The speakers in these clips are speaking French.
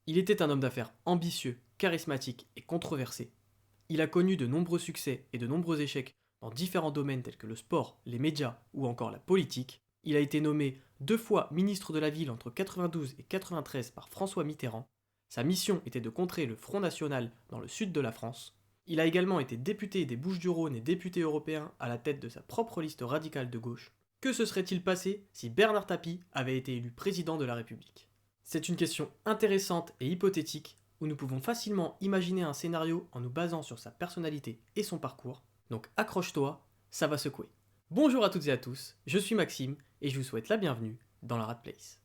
Il était un homme d'affaires ambitieux, charismatique et controversé. Il a connu de nombreux succès et de nombreux échecs dans différents domaines tels que le sport, les médias ou encore la politique. Il a été nommé 2 fois ministre de la Ville entre 92 et 93 par François Mitterrand. Sa mission était de contrer le Front National dans le sud de la France. Il a également été député des Bouches-du-Rhône et député européen à la tête de sa propre liste radicale de gauche. Que se serait-il passé si Bernard Tapie avait été élu président de la République? C'est une question intéressante et hypothétique où nous pouvons facilement imaginer un scénario en nous basant sur sa personnalité et son parcours. Donc accroche-toi, ça va secouer. Bonjour à toutes et à tous, je suis Maxime et je vous souhaite la bienvenue dans la Rat Place.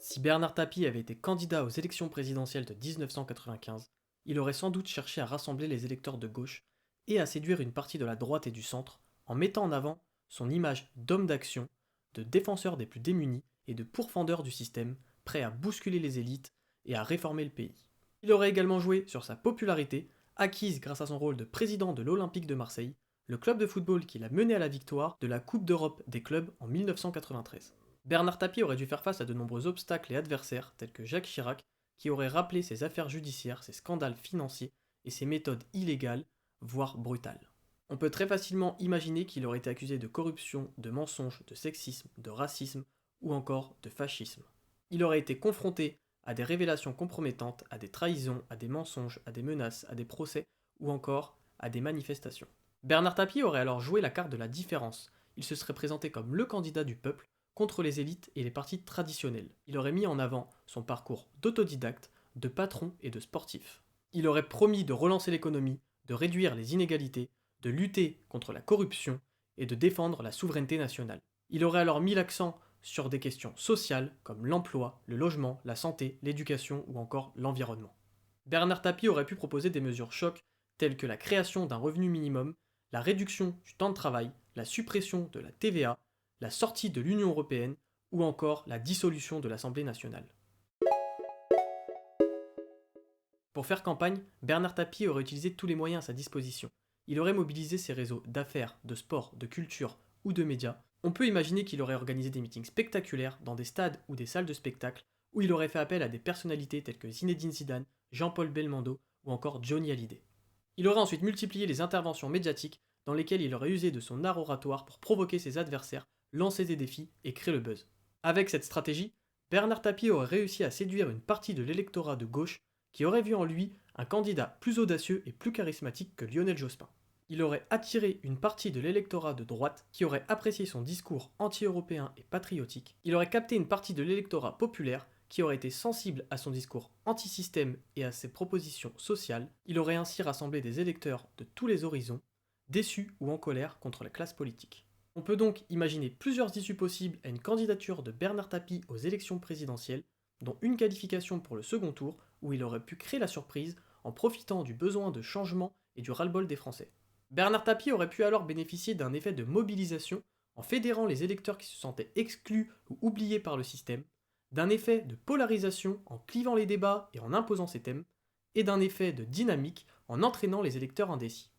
Si Bernard Tapie avait été candidat aux élections présidentielles de 1995, il aurait sans doute cherché à rassembler les électeurs de gauche et à séduire une partie de la droite et du centre en mettant en avant son image d'homme d'action, de défenseur des plus démunis et de pourfendeur du système, prêt à bousculer les élites et à réformer le pays. Il aurait également joué sur sa popularité, acquise grâce à son rôle de président de l'Olympique de Marseille, le club de football qui l'a mené à la victoire de la Coupe d'Europe des clubs en 1993. Bernard Tapie aurait dû faire face à de nombreux obstacles et adversaires, tels que Jacques Chirac, qui aurait rappelé ses affaires judiciaires, ses scandales financiers et ses méthodes illégales, voire brutales. On peut très facilement imaginer qu'il aurait été accusé de corruption, de mensonges, de sexisme, de racisme ou encore de fascisme. Il aurait été confronté à des révélations compromettantes, à des trahisons, à des mensonges, à des menaces, à des procès ou encore à des manifestations. Bernard Tapie aurait alors joué la carte de la différence. Il se serait présenté comme le candidat du peuple contre les élites et les partis traditionnels. Il aurait mis en avant son parcours d'autodidacte, de patron et de sportif. Il aurait promis de relancer l'économie, de réduire les inégalités, de lutter contre la corruption et de défendre la souveraineté nationale. Il aurait alors mis l'accent sur des questions sociales comme l'emploi, le logement, la santé, l'éducation ou encore l'environnement. Bernard Tapie aurait pu proposer des mesures chocs telles que la création d'un revenu minimum, la réduction du temps de travail, la suppression de la TVA, la sortie de l'Union européenne ou encore la dissolution de l'Assemblée nationale. Pour faire campagne, Bernard Tapie aurait utilisé tous les moyens à sa disposition. Il aurait mobilisé ses réseaux d'affaires, de sport, de culture ou de médias. On peut imaginer qu'il aurait organisé des meetings spectaculaires dans des stades ou des salles de spectacle où il aurait fait appel à des personnalités telles que Zinedine Zidane, Jean-Paul Belmondo ou encore Johnny Hallyday. Il aurait ensuite multiplié les interventions médiatiques dans lesquelles il aurait usé de son art oratoire pour provoquer ses adversaires, lancer des défis et créer le buzz. Avec cette stratégie, Bernard Tapie aurait réussi à séduire une partie de l'électorat de gauche qui aurait vu en lui un candidat plus audacieux et plus charismatique que Lionel Jospin. Il aurait attiré une partie de l'électorat de droite qui aurait apprécié son discours anti-européen et patriotique. Il aurait capté une partie de l'électorat populaire qui aurait été sensible à son discours anti-système et à ses propositions sociales. Il aurait ainsi rassemblé des électeurs de tous les horizons, déçus ou en colère contre la classe politique. On peut donc imaginer plusieurs issues possibles à une candidature de Bernard Tapie aux élections présidentielles, dont une qualification pour le second tour où il aurait pu créer la surprise en profitant du besoin de changement et du ras-le-bol des Français. Bernard Tapie aurait pu alors bénéficier d'un effet de mobilisation en fédérant les électeurs qui se sentaient exclus ou oubliés par le système, d'un effet de polarisation en clivant les débats et en imposant ses thèmes, et d'un effet de dynamique en entraînant les électeurs indécis.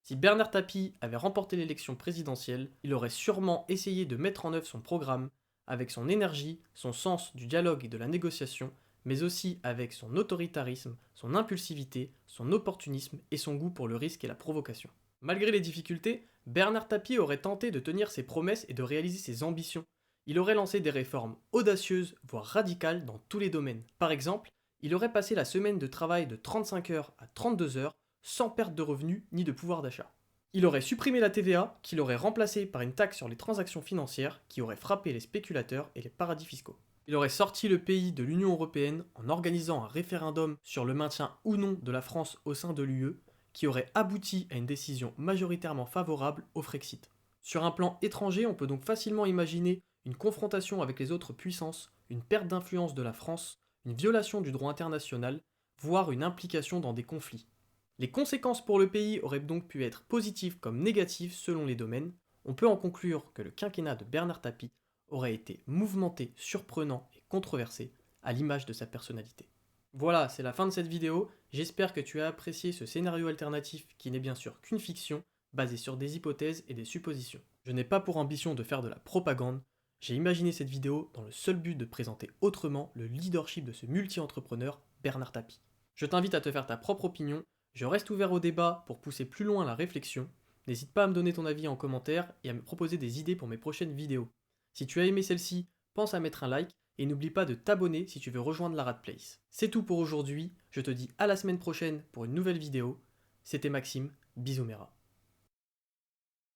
Si Bernard Tapie avait remporté l'élection présidentielle, il aurait sûrement essayé de mettre en œuvre son programme avec son énergie, son sens du dialogue et de la négociation, mais aussi avec son autoritarisme, son impulsivité, son opportunisme et son goût pour le risque et la provocation. Malgré les difficultés, Bernard Tapie aurait tenté de tenir ses promesses et de réaliser ses ambitions. Il aurait lancé des réformes audacieuses, voire radicales dans tous les domaines. Par exemple, il aurait passé la semaine de travail de 35 heures à 32 heures sans perte de revenus ni de pouvoir d'achat. Il aurait supprimé la TVA, qu'il aurait remplacée par une taxe sur les transactions financières qui aurait frappé les spéculateurs et les paradis fiscaux. Il aurait sorti le pays de l'Union européenne en organisant un référendum sur le maintien ou non de la France au sein de l'UE, qui aurait abouti à une décision majoritairement favorable au Frexit. Sur un plan étranger, on peut donc facilement imaginer une confrontation avec les autres puissances, une perte d'influence de la France, une violation du droit international, voire une implication dans des conflits. Les conséquences pour le pays auraient donc pu être positives comme négatives selon les domaines. On peut en conclure que le quinquennat de Bernard Tapie aurait été mouvementé, surprenant et controversé, à l'image de sa personnalité. Voilà, c'est la fin de cette vidéo. J'espère que tu as apprécié ce scénario alternatif qui n'est bien sûr qu'une fiction, basée sur des hypothèses et des suppositions. Je n'ai pas pour ambition de faire de la propagande, j'ai imaginé cette vidéo dans le seul but de présenter autrement le leadership de ce multi-entrepreneur Bernard Tapie. Je t'invite à te faire ta propre opinion, je reste ouvert au débat pour pousser plus loin la réflexion, n'hésite pas à me donner ton avis en commentaire et à me proposer des idées pour mes prochaines vidéos. Si tu as aimé celle-ci, pense à mettre un like et n'oublie pas de t'abonner si tu veux rejoindre la Rat Place. C'est tout pour aujourd'hui, je te dis à la semaine prochaine pour une nouvelle vidéo. C'était Maxime, bisous Mera.